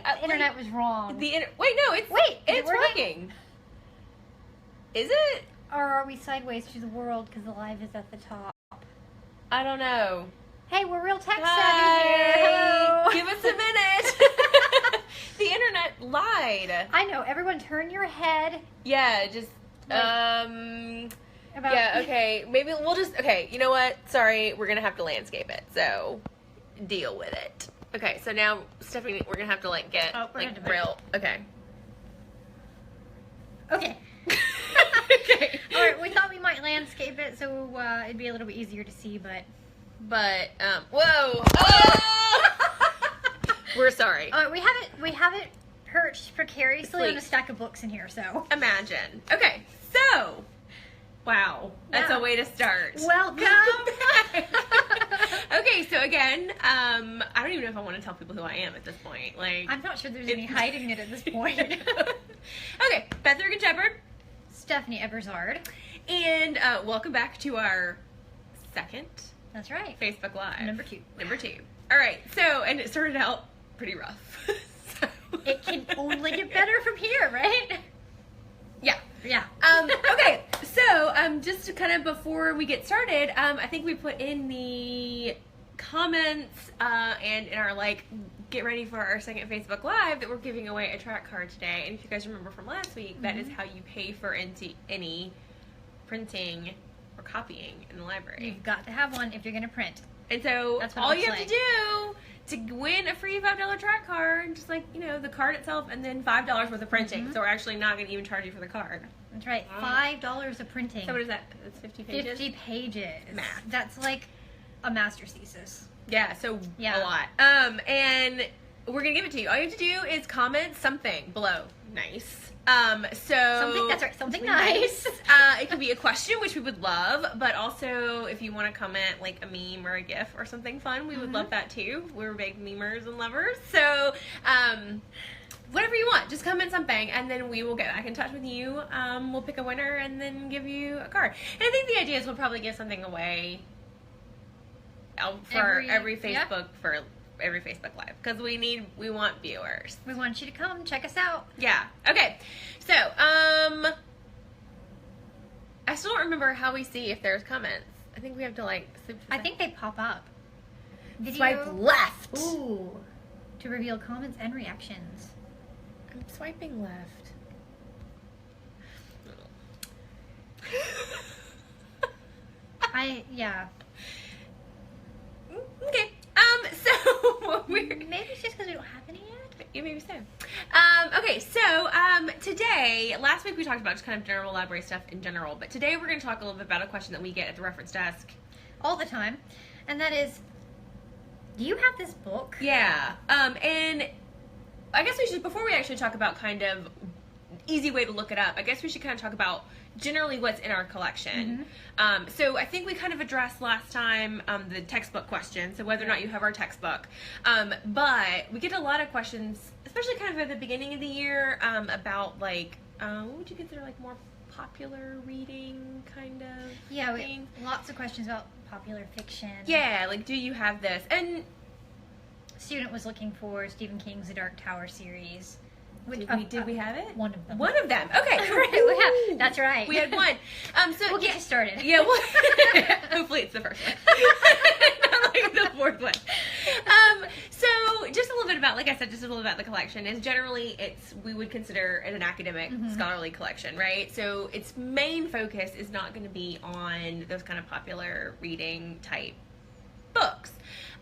The internet was wrong. Wait, no, it's working. Is it? Or are we sideways to the world because the live is at the top? I don't know. Hey, we're real tech savvy here. Hello. Give us a minute. The internet lied. I know. Everyone turn your head. Yeah, just, yeah, okay. Maybe we'll just, okay, you know what? Sorry, we're going to have to landscape it. So, deal with it. Okay, so now, Stephanie, we're going to have to, like, get, real. Okay. Okay. Okay. Alright, we thought we might landscape it so it'd be a little bit easier to see, but... Whoa! Oh! We're sorry. We have it perched precariously on a stack of books in here, so... Imagine. Okay, so... Wow, that's a way to start. Welcome! Okay, so again, I don't even know if I want to tell people who I am at this point. Like, I'm not sure there's any hiding it at this point. Okay, Beth Rigan Shepard. Stephanie Eberzard. And welcome back to our second... That's right. Facebook Live. Number 2. All right, so, and it started out pretty rough. So. It can only get better from here, right? Yeah. Yeah. Okay, so just to kind of before we get started, I think we put in the comments and in our get ready for our second Facebook Live that we're giving away a track card today. And if you guys remember from last week, that is how you pay for any printing or copying in the library. You've got to have one if you're going to print. And so all you have to do to win a free $5 track card, just the card itself, and then $5 worth of printing. So we're actually not going to even charge you for the card. That's right. $5 of printing. So what is that? That's 50 pages? 50 pages. Math. That's like a master's thesis. Yeah, so a lot. And we're going to give it to you. All you have to do is comment something below. Nice. Something nice. It could be a question, which we would love, but also if you want to comment like a meme or a GIF or something fun, we would love that too. We're big memers and lovers. So, whatever you want, just comment something, and then we will get back in touch with you. We'll pick a winner and then give you a card. And I think the idea is we'll probably give something away for every Facebook every Facebook Live, because we want viewers. We want you to come check us out. Yeah. Okay. So, I still don't remember how we see if there's comments. I think we have to I think they pop up. Swipe left. Ooh. To reveal comments and reactions. I'm swiping left. Yeah. Okay. So maybe it's just because we don't have any yet. Yeah, maybe so. Okay, so today, last week we talked about just kind of general library stuff in general, but today we're going to talk a little bit about a question that we get at the reference desk all the time, and that is, do you have this book? Yeah. And I guess we should, before we actually talk about kind of easy way to look it up, I guess we should kind of talk about generally what's in our collection. So I think we kind of addressed last time the textbook question, so whether or not you have our textbook. But we get a lot of questions, especially kind of at the beginning of the year, about what would you consider more popular reading kind of thing? Lots of questions about popular fiction. Yeah, do you have this? And student was looking for Stephen King's The Dark Tower series. Did we have it? One of them. One of them. Okay. That's right. We had one. So we'll get you started. Yeah. Well, hopefully it's the first one. Not like the fourth one. So just a little bit about, like I said, just a little about the collection is generally we would consider it an academic scholarly collection, right? So its main focus is not going to be on those kind of popular reading type books.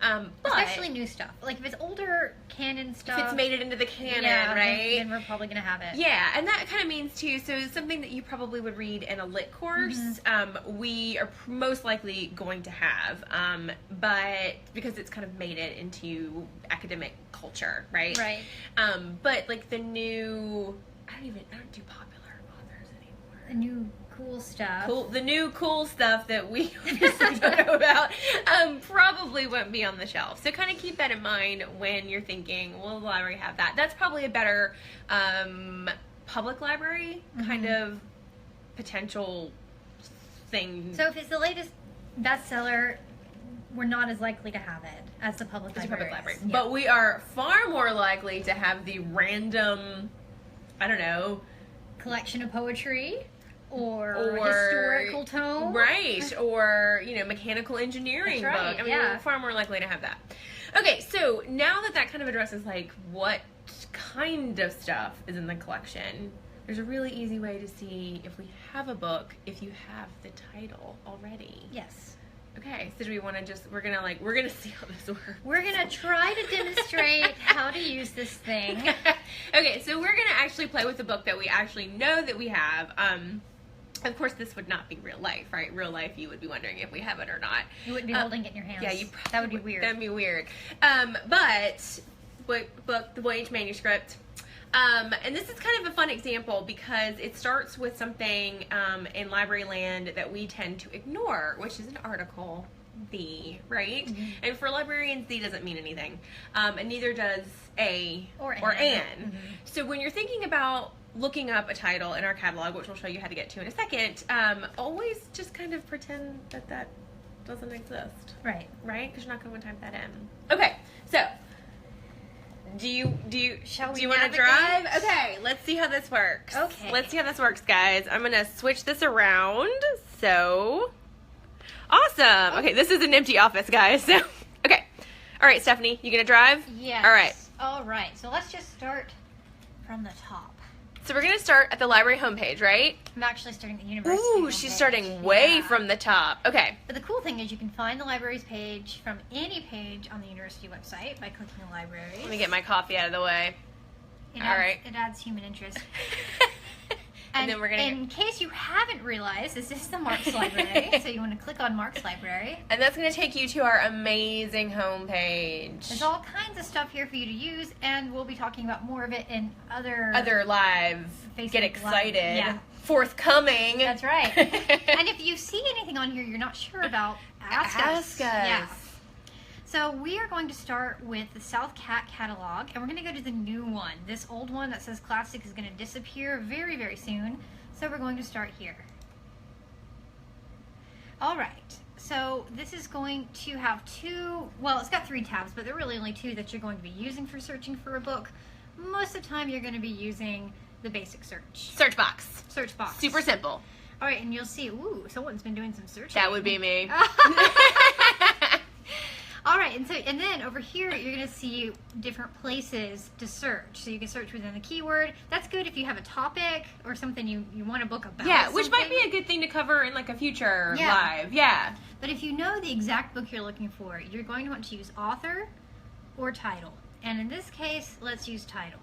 But especially new stuff. If it's older canon stuff. If it's made it into the canon, right? Then we're probably going to have it. Yeah, and that kind of means, too, so something that you probably would read in a lit course, we are most likely going to have, but because it's kind of made it into academic culture, right? Right. But, the new, I don't do popular authors anymore. The new cool stuff. The new cool stuff that we obviously don't know about probably won't be on the shelf. So kind of keep that in mind when you're thinking, will the library have that? That's probably a better public library kind of potential thing. So if it's the latest bestseller, we're not as likely to have it as the public library. Library. Yeah. But we are far more likely to have the random, I don't know, collection of poetry or historical tome. Right. Or, mechanical engineering That's right, book. I mean, we're far more likely to have that. Okay, so now that kind of addresses, like, what kind of stuff is in the collection, there's a really easy way to see if we have a book if you have the title already. Yes. Okay, so do we want to we're gonna see how this works. We're gonna try to demonstrate how to use this thing. Okay, so we're gonna actually play with the book that we actually know that we have. Of course, this would not be real life, right? Real life, you would be wondering if we have it or not. You wouldn't be holding it in your hands. Yeah, that would be weird. That'd be weird. But book, the Voyage manuscript. And this is kind of a fun example because it starts with something in Library Land that we tend to ignore, which is an article, the, right? Mm-hmm. And for librarians, the doesn't mean anything. And neither does a or an. Mm-hmm. So when you're thinking about looking up a title in our catalog, which we'll show you how to get to in a second, always just kind of pretend that doesn't exist. Right. Right? Because you're not going to type that in. Okay, so do you want to drive? Okay, let's see how this works. Okay. Let's see how this works, guys. I'm going to switch this around. So, awesome. Okay, this is an empty office, guys. So, okay. All right, Stephanie, you going to drive? Yes. All right. All right. So let's just start from the top. So we're going to start at the library homepage, right? I'm actually starting the university Ooh, homepage. she's starting way from the top. Okay. But the cool thing is you can find the library's page from any page on the university website by clicking the libraries. Let me get my coffee out of the way. It All adds, right. It adds human interest. And then we're gonna in case you haven't realized, this is the Marx library, so you want to click on Marx library. And that's going to take you to our amazing homepage. There's all kinds of stuff here for you to use, and we'll be talking about more of it in other live. Facebook Get excited. Live. Yeah. Forthcoming. That's right. And if you see anything on here you're not sure about, ask us. Yeah. So we are going to start with the SOUTHcat catalog, and we're going to go to the new one. This old one that says classic is going to disappear very, very soon. So we're going to start here. All right. So this is going to have it's got 3 tabs, but there are really only 2 that you're going to be using for searching for a book. Most of the time you're going to be using the basic search. Search box. Search box. Super simple. All right, and you'll see, ooh, someone's been doing some searching. That would be me. All right, and then over here, you're going to see different places to search. So you can search within the keyword. That's good if you have a topic or something you want a book about. Yeah, which might be a good thing to cover in like a future live. Yeah. But if you know the exact book you're looking for, you're going to want to use author or title. And in this case, let's use title.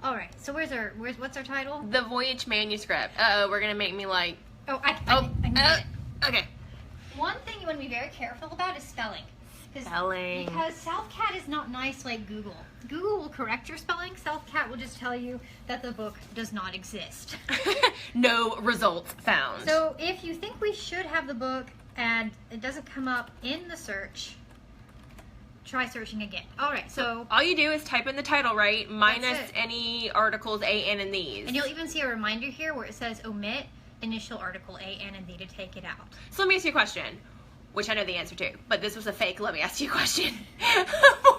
All right, so what's our title? The Voyage manuscript. Uh-oh, we're going to make me like... I can get it. Okay. One thing you want to be very careful about is spelling. Spelling. Because SOUTHcat is not nice like Google. Google will correct your spelling. SOUTHcat will just tell you that the book does not exist. No results found. So if you think we should have the book and it doesn't come up in the search, try searching again. All right, so all you do is type in the title, right? Minus any articles A, N, and these. And you'll even see a reminder here where it says omit initial article A, N, and D to take it out. So let me ask you a question, which I know the answer to, but this was a fake. Let me ask you a question.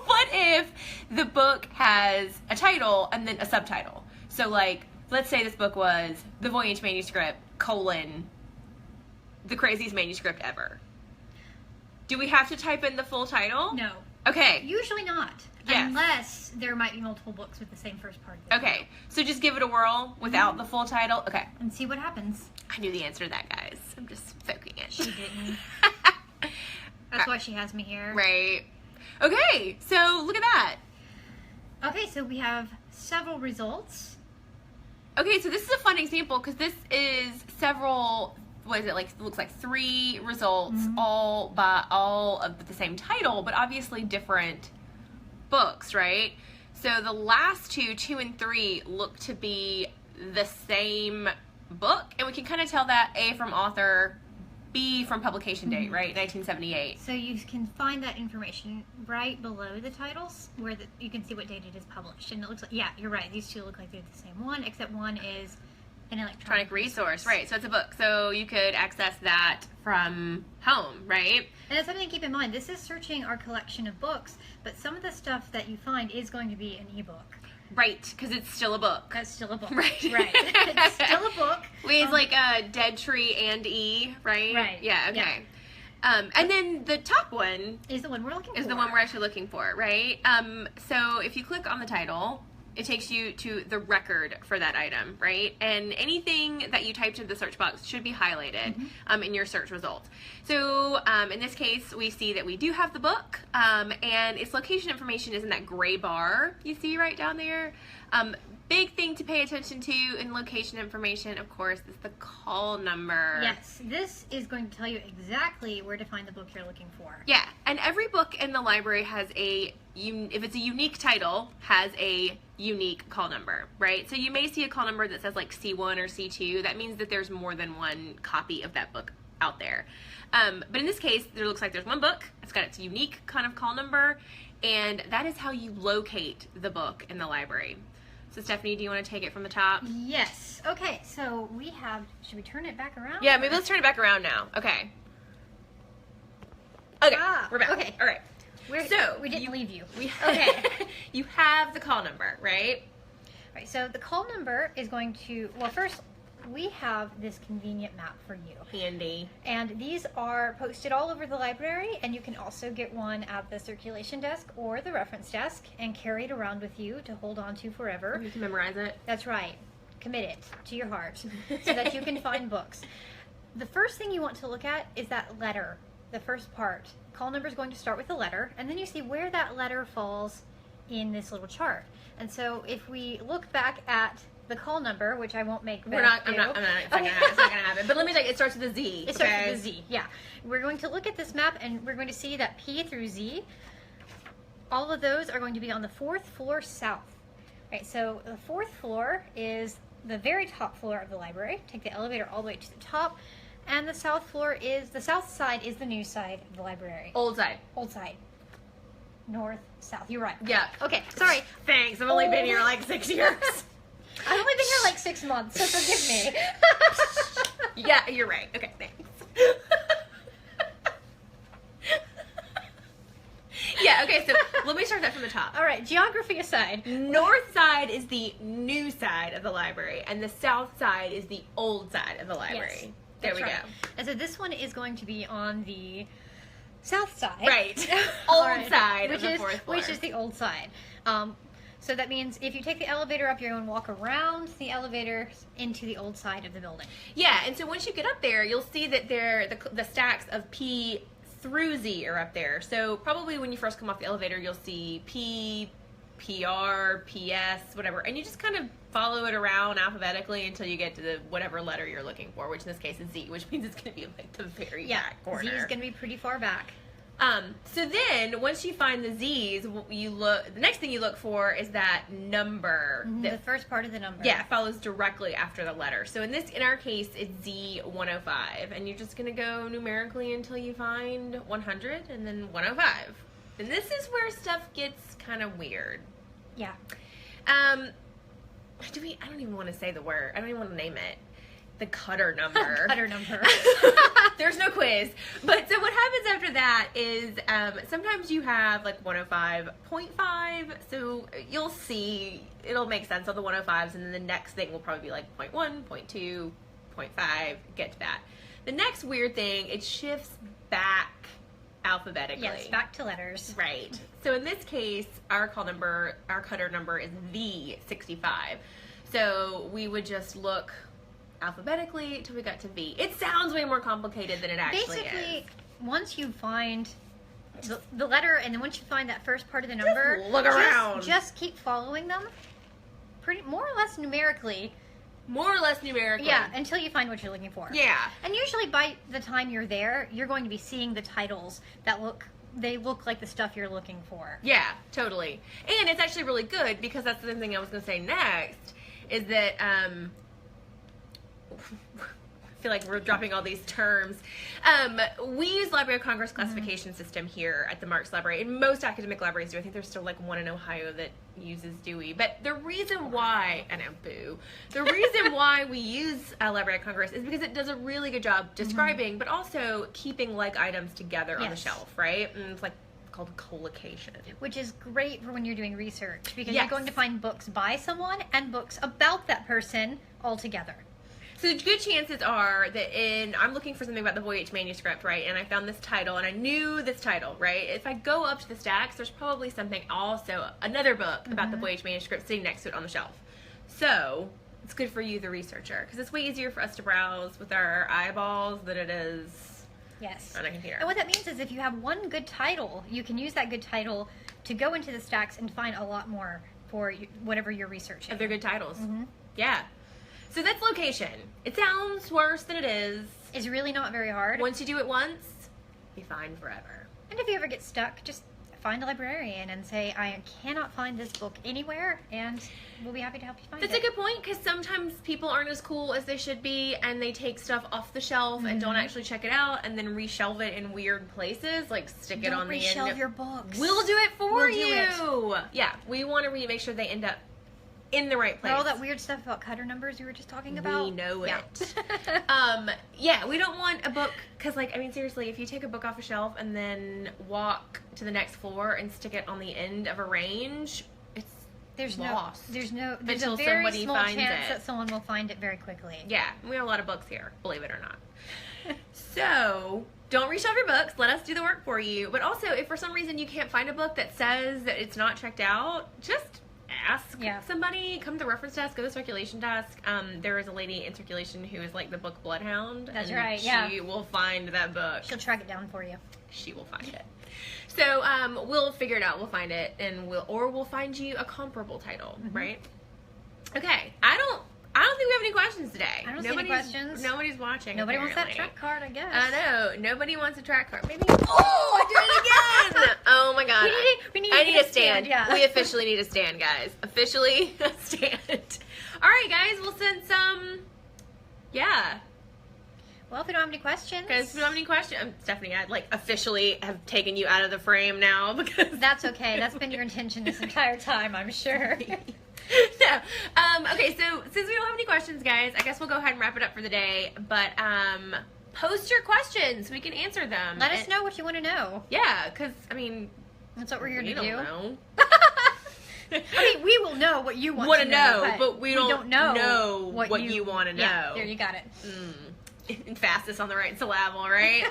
What if the book has a title and then a subtitle? So like, let's say this book was The Voyage Manuscript, the craziest manuscript ever. Do we have to type in the full title? No. Okay. Usually not. Yes. Unless there might be multiple books with the same first part of the Okay. So just give it a whirl without the full title. Okay. and see what happens. I knew the answer to that, guys. I'm just faking it. She didn't. That's why she has me here. Right. Okay. So look at that. Okay, so we have several results. Okay, so this is a fun example because this is several, what is it, like, it looks like 3 results, all of the same title, but obviously different books, right? So the last 2 and 3, look to be the same book, and we can kind of tell that A from author, B from publication date, right? 1978. So you can find that information right below the titles where you can see what date it is published. And it looks like, yeah, you're right. These 2 look like they're the same one, except one is an electronic resource. Right. So it's a book. So you could access that from home, right? And that's something to keep in mind. This is searching our collection of books, but some of the stuff that you find is going to be an ebook. Right, because it's still a book. That's still a book. Right. It's still a book. It's like a dead tree and E, right? Right. Yeah, okay. Yeah. And then the top one is the one we're looking for. Is the one we're actually looking for, right? So if you click on the title, it takes you to the record for that item, right? And anything that you typed into the search box should be highlighted in your search results. So in this case, we see that we do have the book, and its location information is in that gray bar you see right down there. Big thing to pay attention to in location information, of course, is the call number. Yes, this is going to tell you exactly where to find the book you're looking for. Yeah, and every book in the library has if it's a unique title, has a unique call number, right? So you may see a call number that says like C1 or C2. That means that there's more than one copy of that book out there. But in this case, there looks like there's one book. It's got its unique kind of call number, and that is how you locate the book in the library. So Stephanie, do you want to take it from the top? Yes. Okay, so we have, should we turn it back around? Yeah, maybe let's turn it back around now. Okay. Okay, we're back. Okay. All right. So we didn't leave you. Okay. You have the call number, right? All right, so the call number is going to, well, first, we have this convenient map for you. Handy. And these are posted all over the library, and you can also get one at the circulation desk or the reference desk and carry it around with you to hold on to forever. You can memorize it. That's right. Commit it to your heart so that you can find books. The first thing you want to look at is that letter, the first part. Call number is going to start with a letter, and then you see where that letter falls in this little chart. And so if we look back at the call number, which I won't make. It's not gonna happen. But let me tell you, it starts with a Z. It starts with a Z, yeah. We're going to look at this map, and we're going to see that P through Z, all of those are going to be on the 4th floor south. Right, so the 4th floor is the very top floor of the library. Take the elevator all the way to the top, and the south side is the new side of the library. Old side. Old side. North, south. You're right. Yeah. Okay, sorry. Thanks. I've only been here like 6 years. I've only been here like 6 months, so forgive me. Yeah, you're right. Okay, thanks. Yeah, okay, so let me start that from the top. All right, geography aside. North side is the new side of the library, and the south side is the old side of the library. Yes, there we right. go. And so this one is going to be on the south side. Right. Old right. side of the 4th floor. Which is the old side. So that means if you take the elevator up, you're going to walk around the elevator into the old side of the building. Yeah, and so once you get up there, you'll see that the stacks of P through Z are up there. So probably when you first come off the elevator, you'll see P, PR, PS, whatever. And you just kind of follow it around alphabetically until you get to the whatever letter you're looking for, which in this case is Z, which means it's going to be like the very back corner. Z is going to be pretty far back. So then, once you find the Z's, the next thing you look for is that number. Mm-hmm, the first part of the number. Yeah, follows directly after the letter. So in our case, it's Z105. And you're just going to go numerically until you find 100 and then 105. And this is where stuff gets kind of weird. Yeah. I don't even want to say the word. I don't even want to name it. The cutter number. Cutter number. There's no quiz. But so what happens after that is sometimes you have like 105.5. So you'll see, it'll make sense on the 105s. And then the next thing will probably be like 0.1, 0.2, 0.5. Get to that. The next weird thing, it shifts back alphabetically. Yes, back to letters. Right. So in this case, our cutter number is V65. So we would just look alphabetically until we got to V. It sounds way more complicated than it actually is. Basically, once you find the letter, and then once you find that first part of the number, just look around. Just keep following them, more or less numerically. More or less numerically. Yeah, until you find what you're looking for. Yeah. And usually by the time you're there, you're going to be seeing the titles that look like the stuff you're looking for. Yeah, totally. And it's actually really good because that's the thing I was going to say next is that feel like we're dropping all these terms. We use Library of Congress classification system here at the Marx Library, and most academic libraries do. I think there's still like one in Ohio that uses Dewey. But the reason why, I know, boo, the reason why we use Library of Congress is because it does a really good job describing, but also keeping like items together on the shelf, right? And it's like called collocation. Which is great for when you're doing research, because you're going to find books by someone and books about that person all together. So good chances are that I'm looking for something about the Voyage manuscript, right? And I found this title, and I knew this title, right? If I go up to the stacks, there's probably something also, another book about the Voyage manuscript sitting next to it on the shelf. So it's good for you, the researcher, because it's way easier for us to browse with our eyeballs than it is on a computer. And what that means is if you have one good title, you can use that good title to go into the stacks and find a lot more for whatever you're researching. If they're good titles. Yeah. So that's location. It sounds worse than it is. It's really not very hard. Once you do it once, you're fine forever. And if you ever get stuck, just find a librarian and say, I cannot find this book anywhere, and we'll be happy to help you find it. That's a good point, because sometimes people aren't as cool as they should be, and they take stuff off the shelf and don't actually check it out, and then reshelve it in weird places, like stick it on the end. Don't reshelve your books. We'll do it for you. Do it. Yeah, we want to make sure they end up in the right place. All that weird stuff about cutter numbers you were just talking about. We know it. Yeah, we don't want a book, because, like, I mean, seriously, if you take a book off a shelf and then walk to the next floor and stick it on the end of a range, it's lost. There's a until very somebody small finds chance it. that someone will find it very quickly. Yeah, we have a lot of books here, believe it or not. So, don't reshelve your books. Let us do the work for you. But also, if for some reason you can't find a book that says that it's not checked out, just ask somebody. Come to the reference desk, go to the circulation desk. There is a lady in circulation who is like the book bloodhound. That's right, yeah. She will find that book. She'll track it down for you. She will find it. So we'll figure it out. We'll find it, and we'll find you a comparable title, right? Okay. I don't think we have any questions today. I don't see any questions. Nobody's watching. Nobody wants that track card, I guess. I know. Nobody wants a track card. Maybe. Oh, I did it again. Oh my god. I need a stand. Yeah. We officially need a stand, guys. Officially a stand. All right, guys. Well, since Well, if we don't have any questions. Guys, if we don't have any questions, Stephanie, I officially have taken you out of the frame now because that's okay. That's been your intention this entire time, I'm sure. No. Okay, so since we don't have any questions, guys, I guess we'll go ahead and wrap it up for the day. But post your questions. We can answer them. Let us know what you want to know. Yeah, because, I mean, that's what we're here to do. We don't know. I mean, we will know what you want to know, but we don't know what you want to know. Yeah, there, you got it. Fastest on the right syllable, right?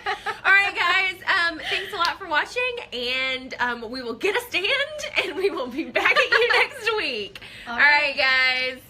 All right, guys. Thanks a lot for watching, and we will get a stand, and we will be back at you next week. All right, guys.